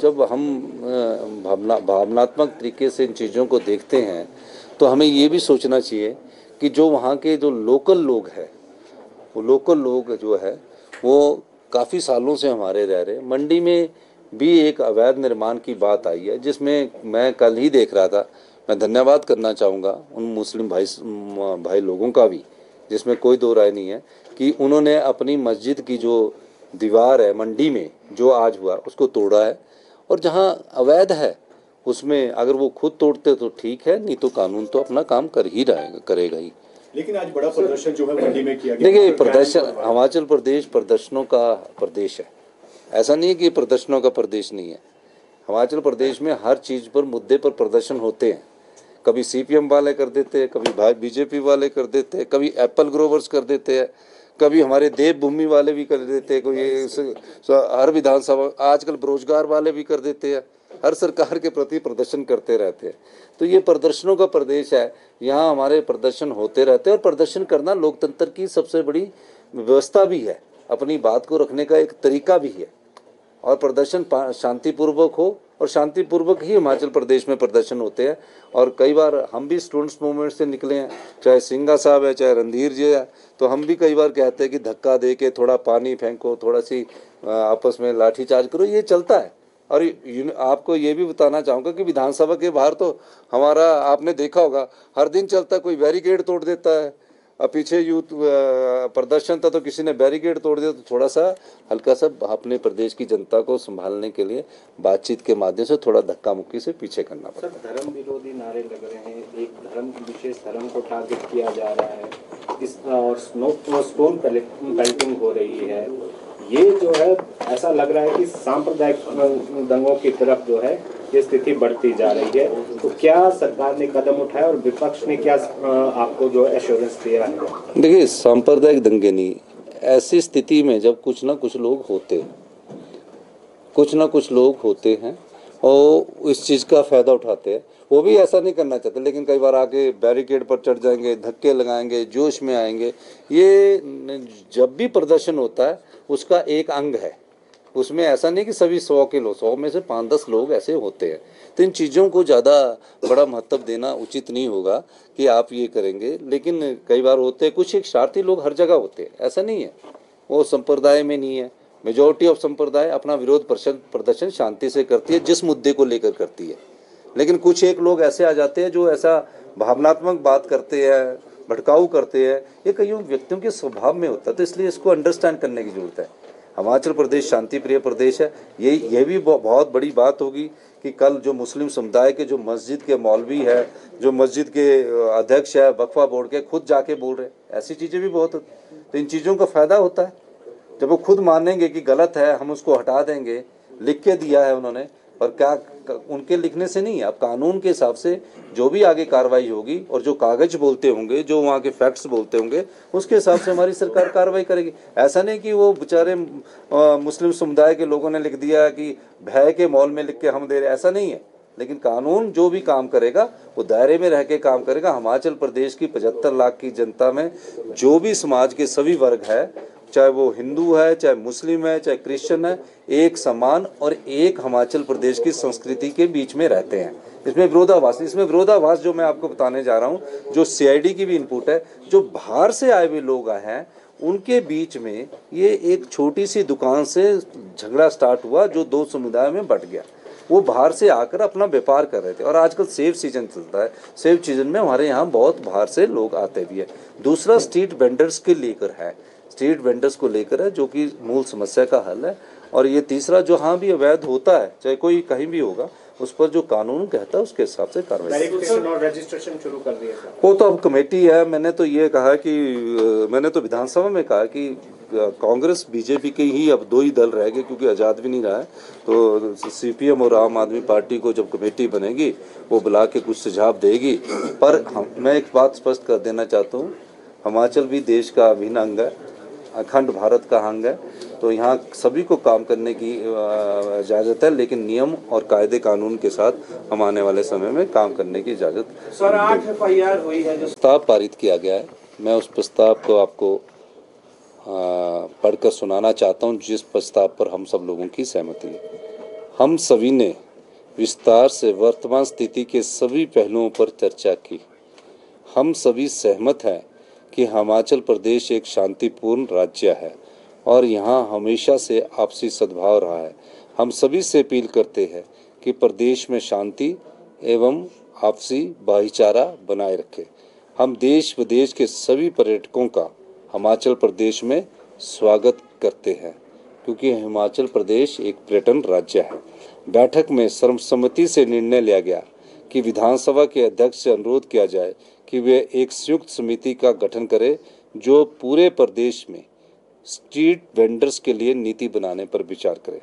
जब हम भावनात्मक तरीके से इन चीज़ों को देखते हैं तो हमें ये भी सोचना चाहिए कि जो वहाँ के जो लोकल लोग हैं, वो लोकल लोग जो है वो काफ़ी सालों से हमारे रह रहे। मंडी में भी एक अवैध निर्माण की बात आई है, जिसमें मैं कल ही देख रहा था। मैं धन्यवाद करना चाहूँगा उन मुस्लिम भाई लोगों का भी, जिसमें कोई दो राय नहीं है, कि उन्होंने अपनी मस्जिद की जो दीवार है मंडी में जो आज हुआ उसको तोड़ा है। और जहाँ अवैध है उसमें अगर वो खुद तोड़ते तो ठीक है, नहीं तो कानून तो अपना काम कर ही करेगा ही। लेकिन आज बड़ा प्रदर्शन जो है मंडी में किया गया। देखिए, प्रदर्शन, हिमाचल प्रदेश प्रदर्शनों का प्रदेश है, ऐसा नहीं है कि प्रदर्शनों का प्रदेश नहीं है। हिमाचल प्रदेश में हर चीज़ पर, मुद्दे पर प्रदर्शन होते हैं। कभी सीपीएम वाले कर देते हैं, कभी बीजेपी वाले कर देते हैं, कभी एप्पल ग्रोवर्स कर देते हैं, कभी हमारे देवभूमि वाले भी कर देते हैं, कोई हर विधानसभा, आजकल बेरोजगार वाले भी कर देते हैं। हर सरकार के प्रति प्रदर्शन करते रहते हैं। तो ये प्रदर्शनों का प्रदेश है, यहाँ हमारे प्रदर्शन होते रहते हैं। और प्रदर्शन करना लोकतंत्र की सबसे बड़ी व्यवस्था भी है, अपनी बात को रखने का एक तरीका भी है। और प्रदर्शन शांतिपूर्वक हो, और शांतिपूर्वक ही हिमाचल प्रदेश में प्रदर्शन होते हैं। और कई बार हम भी स्टूडेंट्स मूवमेंट से निकले हैं, चाहे सिंघा साहब है, चाहे रणधीर जी है, तो हम भी कई बार कहते हैं कि धक्का दे के थोड़ा पानी फेंको, थोड़ा सी आपस में लाठीचार्ज करो, ये चलता है। और आपको ये भी बताना चाहूँगा कि विधानसभा के बाहर तो हमारा, आपने देखा होगा, हर दिन चलता, कोई बैरिकेड तोड़ देता है। अब पीछे यूथ प्रदर्शन था तो किसी ने बैरिकेड तोड़ दिया। तो थोड़ा सा हल्का सा अपने प्रदेश की जनता को संभालने के लिए बातचीत के माध्यम से थोड़ा धक्का मुक्की से पीछे करना पड़ता है। धर्म विरोधी नारे लग रहे हैं, एक धर्म, विशेष धर्म को टारगेट किया जा रहा है, और स्टोन पेल्टिंग हो रही है। ये जो है ऐसा लग रहा है कि सांप्रदायिक दंगों की तरफ जो है ये स्थिति बढ़ती जा रही है। तो क्या सरकार ने कदम उठाया और विपक्ष ने क्या आपको जो एश्योरेंस दिया है? देखिए, सांप्रदायिक दंगे नहीं, ऐसी स्थिति में जब कुछ ना कुछ लोग होते हैं और इस चीज़ का फ़ायदा उठाते हैं। वो भी ऐसा नहीं करना चाहते, लेकिन कई बार आके बैरिकेड पर चढ़ जाएंगे, धक्के लगाएंगे, जोश में आएंगे। ये जब भी प्रदर्शन होता है उसका एक अंग है, उसमें ऐसा नहीं कि सभी 100 में से 5-10 लोग ऐसे होते हैं। तो इन चीज़ों को ज़्यादा बड़ा महत्व देना उचित नहीं होगा कि आप ये करेंगे। लेकिन कई बार होते हैं, कुछ एक स्वार्थी लोग हर जगह होते हैं, ऐसा नहीं है। वो संप्रदाय में नहीं है, मेजॉरिटी ऑफ संप्रदाय अपना विरोध प्रदर्शन शांति से करती है, जिस मुद्दे को लेकर करती है। लेकिन कुछ एक लोग ऐसे आ जाते हैं जो ऐसा भावनात्मक बात करते हैं, भड़काऊ करते हैं। ये कई व्यक्तियों के स्वभाव में होता है, तो इसलिए इसको अंडरस्टैंड करने की जरूरत है। हिमाचल प्रदेश शांति प्रिय प्रदेश है। ये भी बहुत बड़ी बात होगी कि कल जो मुस्लिम समुदाय के, जो मस्जिद के मौलवी है, जो मस्जिद के अध्यक्ष है, वक्फा बोर्ड के, खुद जाके बोल रहे, ऐसी चीज़ें भी बहुत होती। तो इन चीज़ों का फ़ायदा होता है जब वो खुद मानेंगे कि गलत है, हम उसको हटा देंगे। लिख के दिया है उन्होंने, और क्या उनके लिखने से नहीं है, अब कानून के हिसाब से जो भी आगे कार्रवाई होगी और जो कागज बोलते होंगे, जो वहाँ के फैक्ट्स बोलते होंगे, उसके हिसाब से हमारी सरकार कार्रवाई करेगी। ऐसा नहीं कि वो बेचारे मुस्लिम समुदाय के लोगों ने लिख दिया कि भय के मॉल में लिख के हम दे रहे, ऐसा नहीं है। लेकिन कानून जो भी काम करेगा वो दायरे में रह के काम करेगा। हिमाचल प्रदेश की 75 लाख की जनता में जो भी समाज के सभी वर्ग है, चाहे वो हिंदू है, चाहे मुस्लिम है, चाहे क्रिश्चियन है, एक समान और एक हिमाचल प्रदेश की संस्कृति के बीच में रहते हैं। इसमें विरोधाभास जो मैं आपको बताने जा रहा हूँ, जो सीआईडी की भी इनपुट है, जो बाहर से आए हुए लोग आए हैं, उनके बीच में ये एक छोटी सी दुकान से झगड़ा स्टार्ट हुआ जो 2 समुदाय में बंट गया। वो बाहर से आकर अपना व्यापार कर रहे थे, और आजकल सेब सीजन चलता है, सेब सीजन में हमारे यहाँ बहुत बाहर से लोग आते भी है। दूसरा स्ट्रीट वेंडर्स के लेकर है, स्ट्रीट वेंडर्स को लेकर है, जो कि मूल समस्या का हल है। और ये तीसरा जो हाँ भी अवैध होता है, चाहे कोई कहीं भी होगा, उस पर जो कानून कहता है उसके हिसाब से कार्रवाई। रजिस्ट्रेशन शुरू कर दिया था, वो तो अब कमेटी है। मैंने तो ये कहा कि मैंने तो विधानसभा में कहा कि कांग्रेस बीजेपी के ही अब 2 ही दल रह गए, क्योंकि आज़ाद भी नहीं रहा है। तो सीपीएम और आम आदमी पार्टी को जब कमेटी बनेगी वो बुला के कुछ सुझाव देगी। पर मैं एक बात स्पष्ट कर देना चाहता हूँ, हिमाचल भी देश का अभिन्न अंग है, अखंड भारत का अंग है। तो यहाँ सभी को काम करने की इजाज़त है, लेकिन नियम और कायदे कानून के साथ हम आने वाले समय में काम करने की इजाज़त। सर, 8 FIR हुई है, जो प्रस्ताव पारित किया गया है, मैं उस प्रस्ताव को आपको पढ़कर सुनाना चाहता हूँ, जिस प्रस्ताव पर हम सब लोगों की सहमति है। हम सभी ने विस्तार से वर्तमान स्थिति के सभी पहलुओं पर चर्चा की। हम सभी सहमत हैं कि हिमाचल प्रदेश एक शांतिपूर्ण राज्य है और यहाँ हमेशा से आपसी सद्भाव रहा है। हम सभी से अपील करते हैं कि प्रदेश में शांति एवं आपसी भाईचारा बनाए रखें। हम देश विदेश के सभी पर्यटकों का हिमाचल प्रदेश में स्वागत करते हैं क्योंकि हिमाचल प्रदेश एक पर्यटन राज्य है। बैठक में सर्वसम्मति से निर्णय लिया गया कि विधानसभा के अध्यक्ष से अनुरोध किया जाए कि वे एक संयुक्त समिति का गठन करें जो पूरे प्रदेश में स्ट्रीट वेंडर्स के लिए नीति बनाने पर विचार करे।